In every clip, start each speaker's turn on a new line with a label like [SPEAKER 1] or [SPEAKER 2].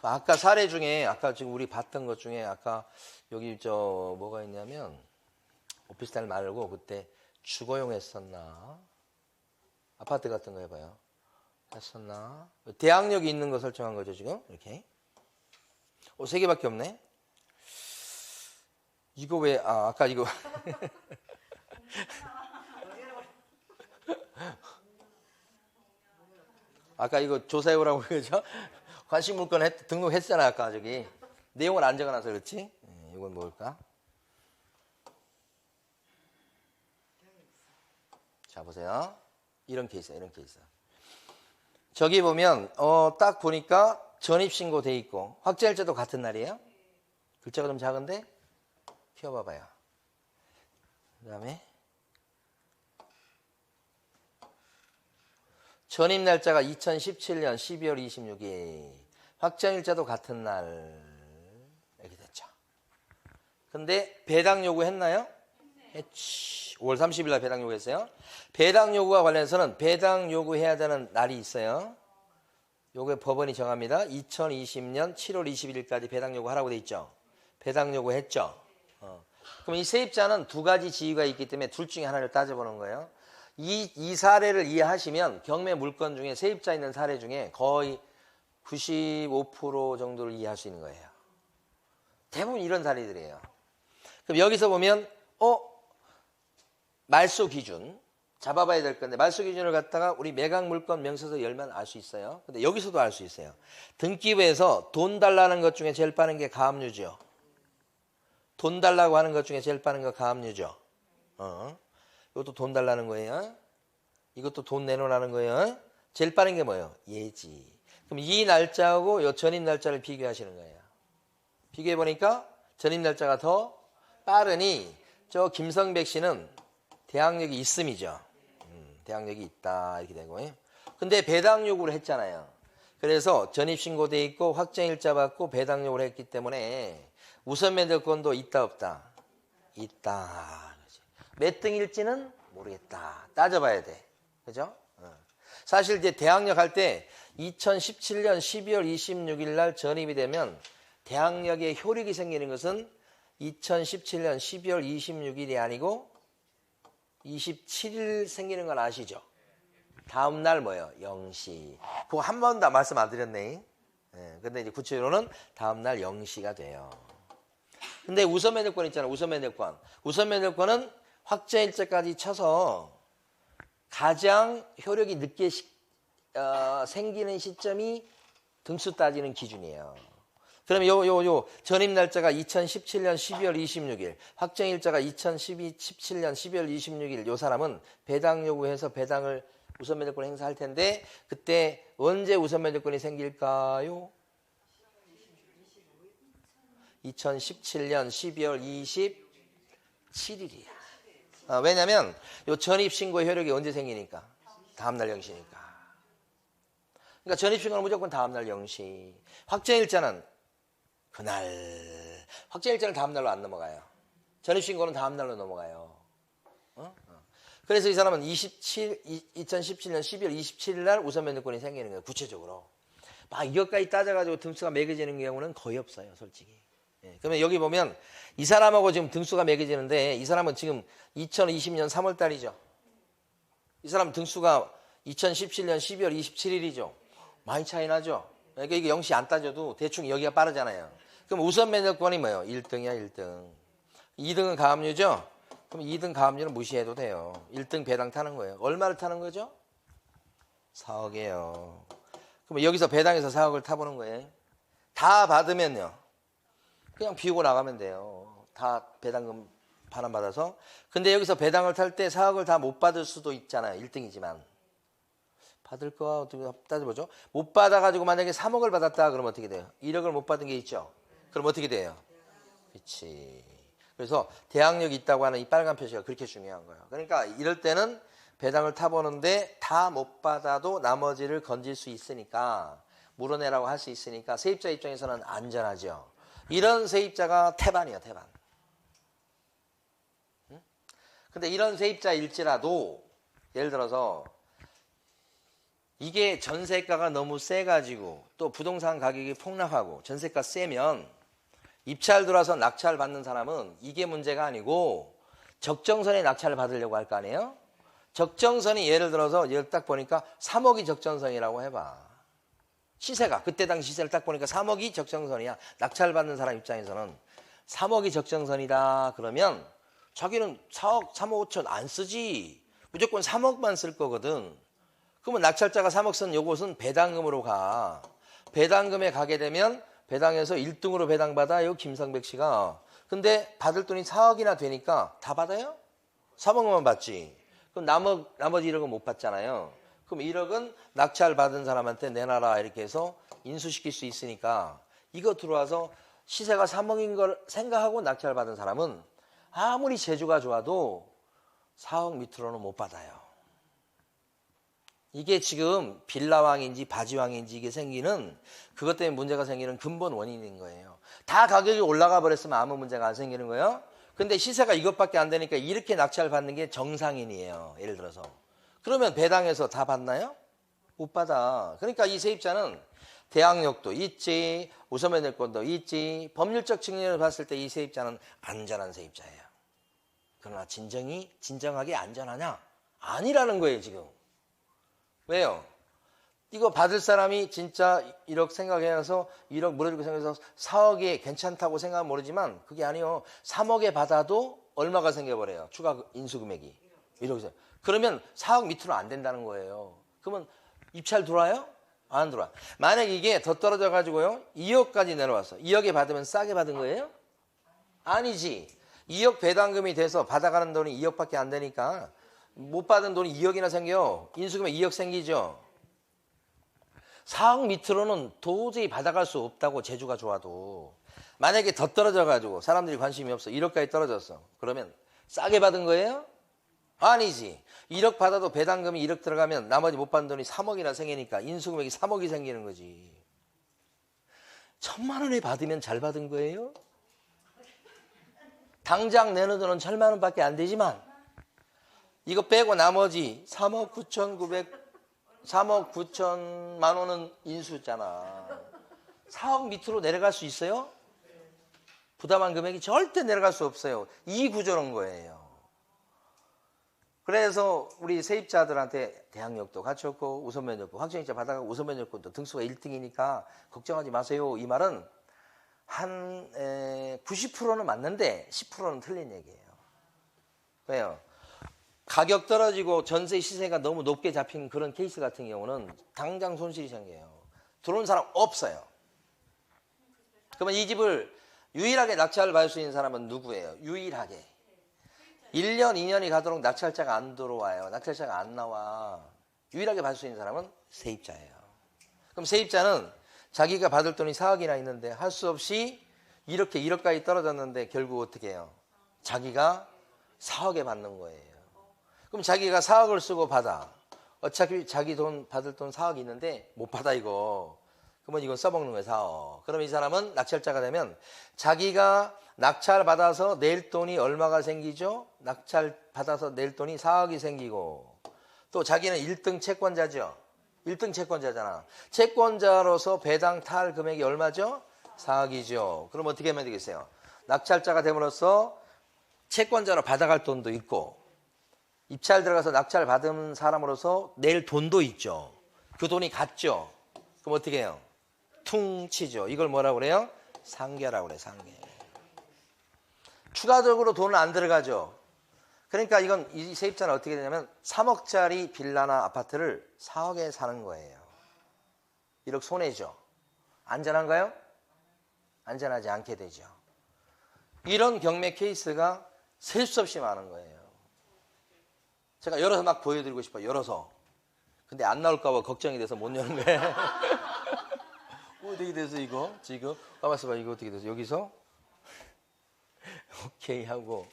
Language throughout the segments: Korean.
[SPEAKER 1] 아까 사례 중에 아까 지금 우리 봤던 것 중에 아까 여기 뭐가 있냐면 오피스텔 말고 그때 주거용 했었나? 아파트 같은 거 해봐요. 했었나? 대항력이 있는 거 설정한 거죠 지금 이렇게. 3개밖에 없네. 이거 왜 아까 이거 아까 이거 조사해오라고 그러죠? 관심 물건 등록했잖아 아까 저기. 내용을 안 적어놔서 그렇지? 이건 뭘까? 자 보세요. 이런 케이스야 이런 케이스. 저기 보면 딱 보니까 전입신고 돼 있고 확정일자도 같은 날이에요. 글자가 좀 작은데 키워봐봐요. 그 다음에 전입 날짜가 2017년 12월 26일 확정일자도 같은 날 이렇게 됐죠. 근데 배당 요구했나요? 했지. 5월 30일 날 배당 요구했어요. 배당 요구와 관련해서는 배당 요구해야 되는 날이 있어요. 요게 법원이 정합니다. 2020년 7월 21일까지 배당 요구하라고 돼 있죠. 배당 요구했죠. 그럼 이 세입자는 2가지 지위가 있기 때문에 둘 중에 하나를 따져보는 거예요. 이 사례를 이해하시면 경매 물건 중에 세입자 있는 사례 중에 거의 95% 정도를 이해할 수 있는 거예요. 대부분 이런 사례들이에요. 그럼 여기서 보면 말소 기준 잡아봐야 될 건데 말소 기준을 갖다가 우리 매각 물건 명세서 열면 알 수 있어요. 근데 여기서도 알 수 있어요. 등기부에서 돈 달라는 것 중에 제일 빠른 게 가압류죠. 돈 달라고 하는 것 중에 제일 빠른 거 가압류죠. 이것도 돈 달라는 거예요. 이것도 돈 내놓으라는 거예요. 제일 빠른 게 뭐예요? 예지. 그럼 이 날짜하고 이 전입 날짜를 비교하시는 거예요. 비교해보니까 전입 날짜가 더 빠르니 저 김성백 씨는 대항력이 있음이죠. 대항력이 있다 이렇게 되고. 근데 배당 요구를 했잖아요. 그래서 전입신고돼 있고 확정일자 받고 배당 요구를 했기 때문에 우선 매도권도 있다 없다? 있다. 몇 등일지는 모르겠다. 따져봐야 돼. 그죠? 사실 이제 대항력 할 때 2017년 12월 26일 날 전입이 되면 대항력의 효력이 생기는 것은 2017년 12월 26일이 아니고 27일 생기는 건 아시죠? 다음 날 뭐예요? 0시. 그거 한 번도 말씀 안 드렸네. 근데 이제 구체적으로는 다음 날 0시가 돼요. 근데 우선 매도권 있잖아요. 우선 매도권. 우선 매도권은 확정일자까지 쳐서 가장 효력이 늦게 생기는 시점이 등수 따지는 기준이에요. 그러면 요 전입 날짜가 2017년 12월 26일, 확정일자가 2017년 12월 26일 요 사람은 배당 요구해서 배당을 우선 매도권 행사할 텐데 그때 언제 우선 매도권이 생길까요? 2017년 12월 27일이야. 왜냐면 요 전입신고의 효력이 언제 생기니까? 다음날 0시니까. 그러니까 전입신고는 무조건 다음날 0시. 확정일자는 그날. 확정일자는 다음날로 안 넘어가요. 전입신고는 다음날로 넘어가요. 그래서 이 사람은 2017년 12월 27일 날 우선 면도권이 생기는 거예요. 구체적으로. 막 이것까지 따져가지고 등수가 매겨지는 경우는 거의 없어요. 솔직히. 그러면 여기 보면 이 사람하고 지금 등수가 매겨지는데 이 사람은 지금 2020년 3월 달이죠. 이 사람 등수가 2017년 12월 27일이죠. 많이 차이 나죠. 그러니까 이게 0시 안 따져도 대충 여기가 빠르잖아요. 그럼 우선 면도권이 뭐예요? 1등이야 1등. 2등은 가압류죠. 그럼 2등 가압류는 무시해도 돼요. 1등 배당 타는 거예요. 얼마를 타는 거죠? 4억이에요. 그럼 여기서 배당해서 4억을 타보는 거예요. 다 받으면요. 그냥 비우고 나가면 돼요. 다 배당금 반환받아서. 근데 여기서 배당을 탈 때 4억을 다 못 받을 수도 있잖아요. 1등이지만. 받을 거와 어떻게 따져보죠? 못 받아가지고 만약에 3억을 받았다 그러면 어떻게 돼요? 1억을 못 받은 게 있죠? 그럼 어떻게 돼요? 그렇지. 그래서 대항력이 있다고 하는 이 빨간 표시가 그렇게 중요한 거예요. 그러니까 이럴 때는 배당을 타보는데 다 못 받아도 나머지를 건질 수 있으니까 물어내라고 할 수 있으니까 세입자 입장에서는 안전하죠. 이런 세입자가 태반이에요. 태반. 근데 이런 세입자일지라도 예를 들어서 이게 전세가가 너무 세가지고 또 부동산 가격이 폭락하고 전세가 세면 입찰 들어와서 낙찰 받는 사람은 이게 문제가 아니고 적정선에 낙찰을 받으려고 할 거 아니에요? 적정선이 예를 들어서 여기 딱 보니까 3억이 적정선이라고 해봐. 시세가 그때 당시 시세를 딱 보니까 3억이 적정선이야. 낙찰 받는 사람 입장에서는 3억이 적정선이다 그러면 자기는 4억, 3억 5천 안 쓰지. 무조건 3억만 쓸 거거든. 그러면 낙찰자가 3억 쓴 요것은 배당금으로 가. 배당금에 가게 되면 배당에서 1등으로 배당받아요. 김성백 씨가. 근데 받을 돈이 4억이나 되니까 다 받아요? 3억만 받지. 그럼 나머지 1억은 못 받잖아요. 그럼 1억은 낙찰 받은 사람한테 내놔라 이렇게 해서 인수시킬 수 있으니까 이거 들어와서 시세가 3억인 걸 생각하고 낙찰 받은 사람은 아무리 재주가 좋아도 4억 밑으로는 못 받아요. 이게 지금 빌라왕인지 바지왕인지 이게 생기는 그것 때문에 문제가 생기는 근본 원인인 거예요. 다 가격이 올라가 버렸으면 아무 문제가 안 생기는 거예요. 근데 시세가 이것밖에 안 되니까 이렇게 낙찰 받는 게 정상인이에요. 예를 들어서. 그러면 배당에서 다 받나요? 못 받아. 그러니까 이 세입자는 대항력도 있지, 우선면허권도 있지, 법률적 측면을 봤을 때 이 세입자는 안전한 세입자예요. 그러나 진정하게 안전하냐? 아니라는 거예요, 지금. 왜요? 이거 받을 사람이 진짜 1억 생각해서 1억 물어주고 생각해서 4억이 괜찮다고 생각하면 모르지만 그게 아니에요. 3억에 받아도 얼마가 생겨버려요. 추가 인수 금액이. 1억. 그러면 4억 밑으로 안 된다는 거예요. 그러면 입찰 들어와요? 안 들어와. 만약에 이게 더 떨어져 가지고요. 2억까지 내려왔어. 2억에 받으면 싸게 받은 거예요? 아니지. 2억 배당금이 돼서 받아가는 돈이 2억밖에 안 되니까 못 받은 돈이 2억이나 생겨요. 인수금액 2억 생기죠. 4억 밑으로는 도저히 받아갈 수 없다고 재주가 좋아도. 만약에 더 떨어져가지고 사람들이 관심이 없어. 1억까지 떨어졌어. 그러면 싸게 받은 거예요? 아니지. 1억 받아도 배당금이 1억 들어가면 나머지 못 받은 돈이 3억이나 생기니까 인수금액이 3억이 생기는 거지. 1,000만 원에 받으면 잘 받은 거예요? 당장 내는 돈은 1,000만 원밖에 안 되지만 이거 빼고 나머지 3억 9천만 원은 인수잖아. 4억 밑으로 내려갈 수 있어요? 부담한 금액이 절대 내려갈 수 없어요. 이 구조는 거예요. 그래서 우리 세입자들한테 대항력도 갖췄고 우선면허권, 확정일자 받아가고 우선면허권도 등수가 1등이니까 걱정하지 마세요. 이 말은 한 90%는 맞는데 10%는 틀린 얘기예요. 왜요? 가격 떨어지고 전세 시세가 너무 높게 잡힌 그런 케이스 같은 경우는 당장 손실이 생겨요. 들어온 사람 없어요. 그러면 이 집을 유일하게 낙찰을 받을 수 있는 사람은 누구예요? 유일하게. 1년, 2년이 가도록 낙찰자가 안 들어와요. 낙찰자가 안 나와. 유일하게 받을 수 있는 사람은 세입자예요. 그럼 세입자는 자기가 받을 돈이 4억이나 있는데 할 수 없이 이렇게 1억까지 떨어졌는데 결국 어떻게 해요? 자기가 4억에 받는 거예요. 그럼 자기가 4억을 쓰고 받아. 어차피 자기 돈 받을 돈 4억 있는데 못 받아 이거. 그러면 이건 써먹는 거예요. 4억. 그럼 이 사람은 낙찰자가 되면 자기가 낙찰 받아서 낼 돈이 얼마가 생기죠? 낙찰 받아서 낼 돈이 4억이 생기고 또 자기는 1등 채권자죠. 1등 채권자잖아. 채권자로서 배당 탈 금액이 얼마죠? 4억이죠. 그럼 어떻게 하면 되겠어요? 낙찰자가 됨으로써 채권자로 받아갈 돈도 있고 입찰 들어가서 낙찰 받은 사람으로서 낼 돈도 있죠. 그 돈이 같죠. 그럼 어떻게 해요? 퉁치죠. 이걸 뭐라고 그래요? 상계라고 그래요. 상계. 추가적으로 돈은 안 들어가죠. 그러니까 이건 이 세입자는 어떻게 되냐면 3억짜리 빌라나 아파트를 4억에 사는 거예요. 1억 손해죠. 안전한가요? 안전하지 않게 되죠. 이런 경매 케이스가 셀 수 없이 많은 거예요. 제가 열어서 막 보여드리고 싶어요. 열어서. 근데 안 나올까 봐 걱정이 돼서 못 여는 거예요. 어떻게 돼서 이거? 지금? 가만 있어봐. 이거 어떻게 돼서? 여기서? 오케이 하고.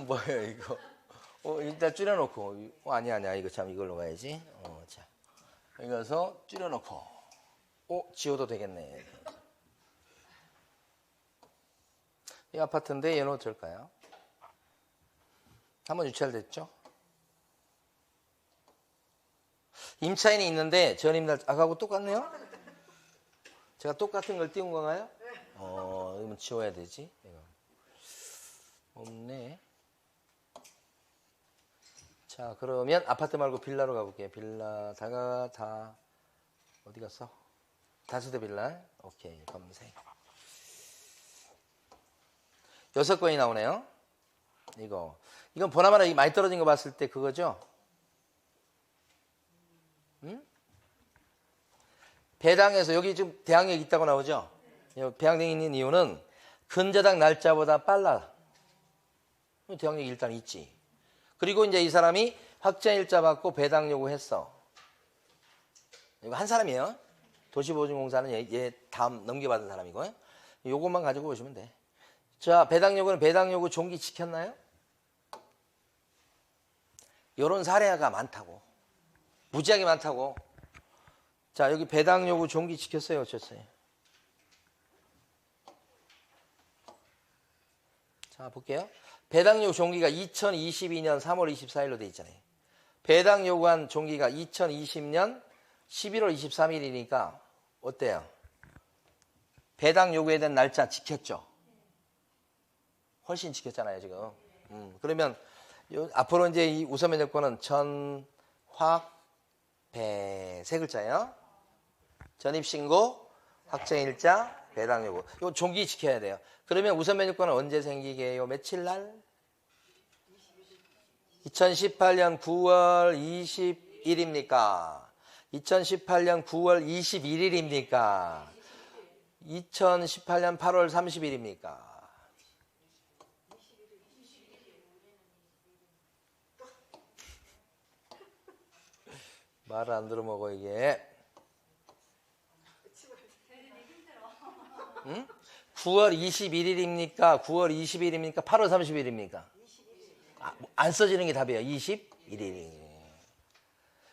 [SPEAKER 1] 뭐예요 이거? 일단 줄여놓고. 아니야. 이거 참 이걸로 가야지. 자. 여기서 줄여놓고. 지워도 되겠네. 이 아파트인데 얘는 어떨까요? 한번 유찰됐죠? 임차인이 있는데 전입날 아까하고 똑같네요. 제가 똑같은 걸 띄운 건가요? 이러면 지워야 되지. 이거. 없네. 자, 그러면 아파트 말고 빌라로 가볼게요. 빌라다가 다 어디 갔어? 다세대 빌라. 오케이, 검색. 6건이 나오네요. 이건 보나마나 많이 떨어진 거 봤을 때 그거죠? 응? 배당에서 여기 지금 대항력 있다고 나오죠? 배당력 있는 이유는 근저당 날짜보다 빨라. 대항력이 일단 있지. 그리고 이제 이 사람이 확정일자 받고 배당 요구했어. 이거 한 사람이에요. 도시보증공사는 얘 다음 넘겨받은 사람이고. 요것만 가지고 보시면 돼. 자, 배당 요구는 배당 요구 종기 지켰나요? 이런 사례가 많다고. 무지하게 많다고. 자, 여기 배당 요구 종기 지켰어요, 어쳤어요? 자, 볼게요. 배당 요구 종기가 2022년 3월 24일로 돼 있잖아요. 배당 요구한 종기가 2020년 11월 23일이니까 어때요? 배당 요구에 대한 날짜 지켰죠? 훨씬 지켰잖아요, 지금. 그러면 앞으로 이제 이 우선 면역권은 전, 확, 배 세 글자예요. 전입신고, 확정일자, 배당 요구. 이거 종기 지켜야 돼요. 그러면 우선 면역권은 언제 생기게 해요? 며칠 날? 2018년 9월 20일입니까? 2018년 9월 21일입니까? 2018년 8월 30일입니까? 말을 안 들어먹어 이게. 응? 9월 21일입니까? 9월 20일입니까? 8월 30일입니까? 안 써지는 게 답이에요. 21일.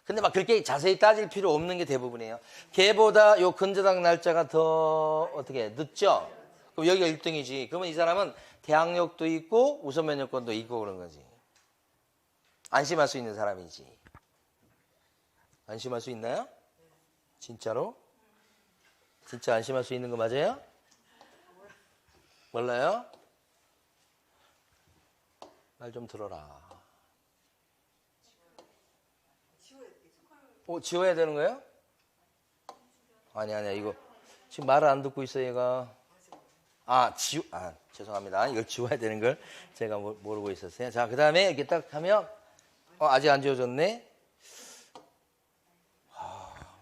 [SPEAKER 1] 근데 막 그렇게 자세히 따질 필요 없는 게 대부분이에요. 걔보다 요 근저당 날짜가 더 어떻게 늦죠? 그럼 여기가 1등이지. 그러면 이 사람은 대항력도 있고 우선 면역권도 있고 그런 거지. 안심할 수 있는 사람이지. 안심할 수 있나요? 진짜로? 진짜 안심할 수 있는 거 맞아요? 몰라요? 말 좀 들어라. 지워야 되는 거예요? 아니야. 이거 지금 말을 안 듣고 있어 얘가. 죄송합니다. 이걸 지워야 되는 걸 제가 모르고 있었어요. 자, 그 다음에 이렇게 딱 하면 아직 안 지워졌네.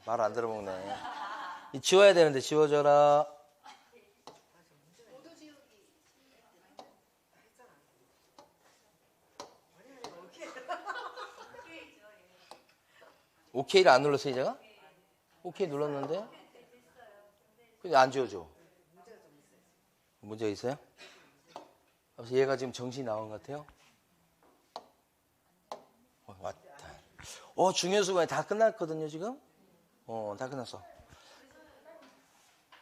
[SPEAKER 1] 말 안 들어먹네. 지워야 되는데 지워져라. 오케이를 안 눌렀어요, 제가? 오케이 눌렀는데? 근데 안 지워져. 문제가 있어요? 그래서 얘가 지금 정신이 나온 것 같아요. 왔다. 중요수가 다 끝났거든요, 지금? 다 끝났어.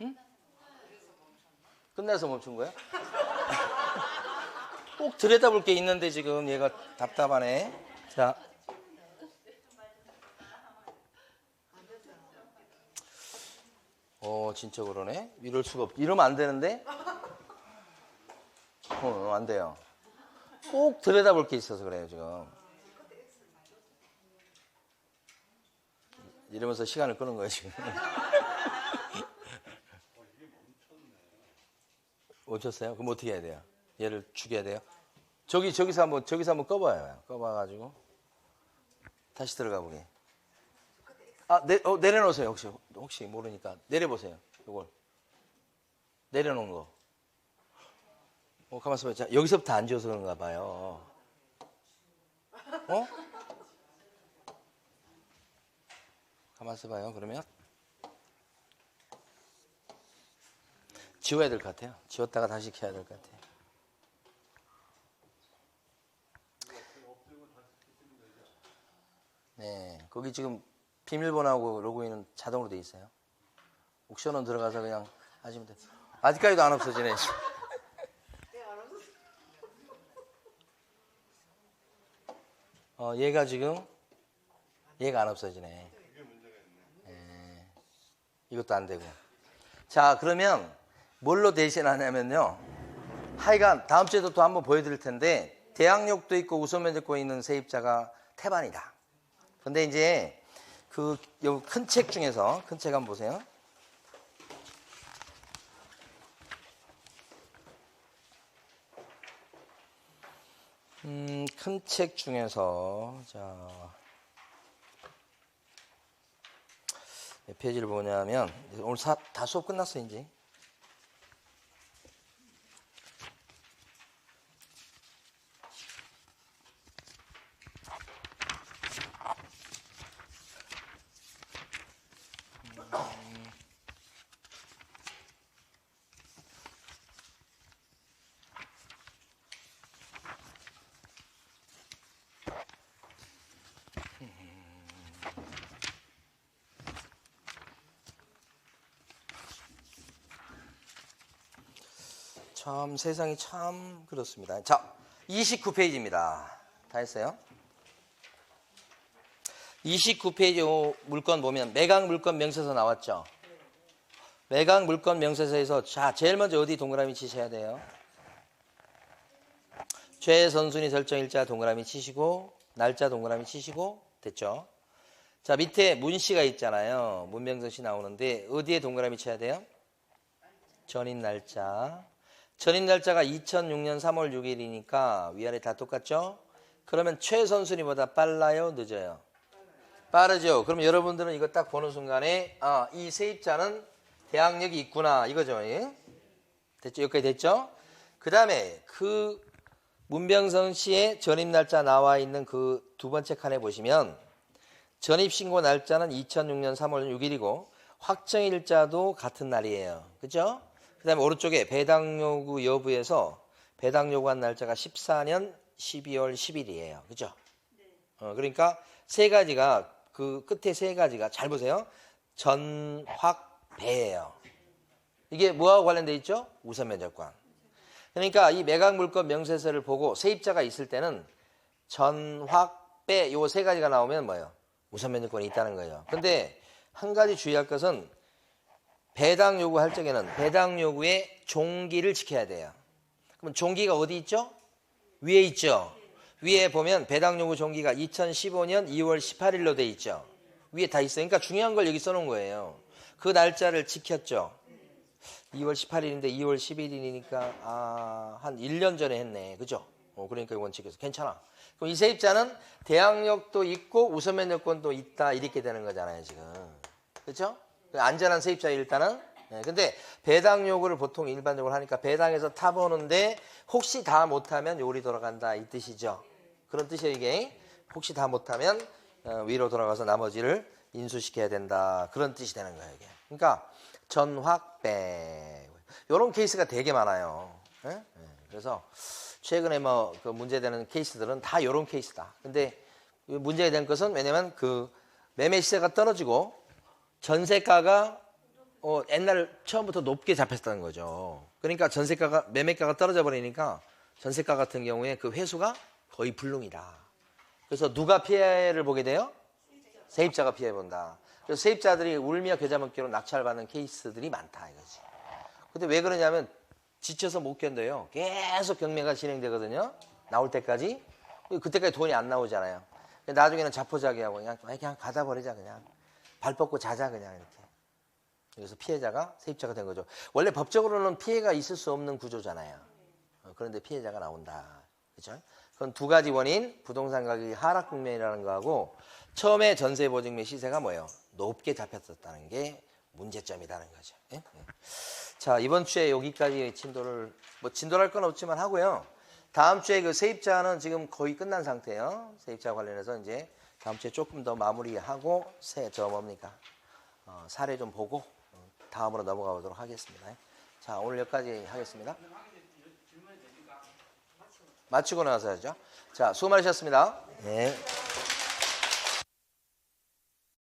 [SPEAKER 1] 응? 끝나서 멈춘 거야? 꼭 들여다볼 게 있는데 지금 얘가 답답하네. 자. 진짜 그러네. 이럴 수가 없. 이러면 안 되는데? 안 돼요. 꼭 들여다볼 게 있어서 그래요, 지금. 이러면서 시간을 끄는 거예요, 지금. 멈췄어요? 그럼 어떻게 해야 돼요? 얘를 죽여야 돼요? 저기서 한번 꺼봐요. 꺼봐가지고. 다시 들어가 보게. 내려놓으세요. 혹시 모르니까. 내려보세요. 이걸. 내려놓은 거. 가만있어 봐요. 자, 여기서부터 안 지워서 그런가 봐요. 가만있어 봐요. 그러면. 지워야 될 것 같아요. 지웠다가 다시 켜야 될 것 같아요. 네. 거기 지금 비밀번호하고 로그인은 자동으로 돼 있어요. 옥션원 들어가서 그냥 하시면 돼요. 아직까지도 안 없어지네. 얘가 안 없어지네. 이것도 안 되고. 자, 그러면 뭘로 대신하냐면요. 하여간 다음 주에도 또 한번 보여드릴 텐데 대항력도 있고 우선면적도 있는 세입자가 태반이다. 근데 이제 그 큰 책 중에서 큰 책 한번 보세요. 큰 책 중에서 자 몇 페이지를 보냐면 오늘 다 수업 끝났어 이제. 참 세상이 참 그렇습니다. 자, 29페이지입니다. 다 했어요? 29페이지 물건 보면 매각 물건 명세서 나왔죠? 매각 물건 명세서에서 자, 제일 먼저 어디 동그라미 치셔야 돼요? 최선순위 설정일자 동그라미 치시고 날짜 동그라미 치시고 됐죠? 자, 밑에 문씨가 있잖아요. 문명서시 나오는데 어디에 동그라미 쳐야 돼요? 전입 날짜. 전입 날짜가 2006년 3월 6일이니까 위아래 다 똑같죠? 그러면 최선순위보다 빨라요? 늦어요? 빠르죠? 그럼 여러분들은 이거 딱 보는 순간에 아, 이 세입자는 대항력이 있구나 이거죠? 예? 됐죠? 여기까지 됐죠? 그 다음에 그 문병성 씨의 전입 날짜 나와 있는 그 두 번째 칸에 보시면 전입신고 날짜는 2006년 3월 6일이고 확정일자도 같은 날이에요. 그죠? 그 다음에 오른쪽에 배당 요구 여부에서 배당 요구한 날짜가 14년 12월 10일이에요. 그죠? 그러니까 세 가지가 그 끝에 세 가지가 잘 보세요. 전, 확, 배예요. 이게 뭐하고 관련돼 있죠? 우선면적관. 그러니까 이 매각 물건 명세서를 보고 세입자가 있을 때는 전, 확, 배 요 세 가지가 나오면 뭐예요? 우선면적권이 있다는 거예요. 근데 한 가지 주의할 것은 배당 요구할 적에는 배당 요구의 종기를 지켜야 돼요. 그럼 종기가 어디 있죠? 위에 있죠? 위에 보면 배당 요구 종기가 2015년 2월 18일로 돼 있죠? 위에 다 있어요. 그러니까 중요한 걸 여기 써놓은 거예요. 그 날짜를 지켰죠? 2월 18일인데 2월 11일이니까 한 1년 전에 했네. 그죠? 그러니까 이건 지켜서 괜찮아. 그럼 이 세입자는 대항력도 있고 우선면적권도 있다 이렇게 되는 거잖아요 지금. 그렇죠? 안전한 세입자예요 일단은. 네, 근데 배당 요구를 보통 일반적으로 하니까 배당에서 타보는데 혹시 다 못하면 요리 돌아간다 이 뜻이죠. 그런 뜻이에요 이게. 혹시 다 못하면 위로 돌아가서 나머지를 인수시켜야 된다 그런 뜻이 되는 거예요 이게. 그러니까 전확배 이런 케이스가 되게 많아요. 네? 네, 그래서 최근에 뭐 그 문제되는 케이스들은 다 이런 케이스다. 근데 문제가 된 것은 왜냐면 그 매매 시세가 떨어지고 전세가가 옛날 처음부터 높게 잡혔다는 거죠. 그러니까 전세가가 매매가가 떨어져 버리니까 전세가 같은 경우에 그 회수가 거의 불능이다. 그래서 누가 피해를 보게 돼요? 세입자가 피해 본다. 그래서 세입자들이 울며 겨자 먹기로 낙찰받는 케이스들이 많다 이거지. 근데 왜 그러냐면 지쳐서 못 견뎌요. 계속 경매가 진행되거든요. 나올 때까지. 그때까지 돈이 안 나오잖아요. 나중에는 자포자기하고 그냥 가다 버리자 그냥. 발 뻗고 자자 그냥 이렇게. 그래서 피해자가 세입자가 된 거죠. 원래 법적으로는 피해가 있을 수 없는 구조잖아요. 그런데 피해자가 나온다. 그렇죠? 그건 두 가지 원인, 부동산 가격이 하락 국면이라는 거하고 처음에 전세 보증매 시세가 뭐예요? 높게 잡혔었다는 게 문제점이라는 거죠. 예? 자, 이번 주에 여기까지 진도를 진도할 건 없지만 하고요. 다음 주에 그 세입자는 지금 거의 끝난 상태예요. 세입자 관련해서 이제 다음 주에 조금 더 마무리하고 사례 좀 보고 다음으로 넘어가 보도록 하겠습니다. 자, 오늘 여기까지 하겠습니다. 마치고 나서 하죠. 자, 수고 많으셨습니다. 네.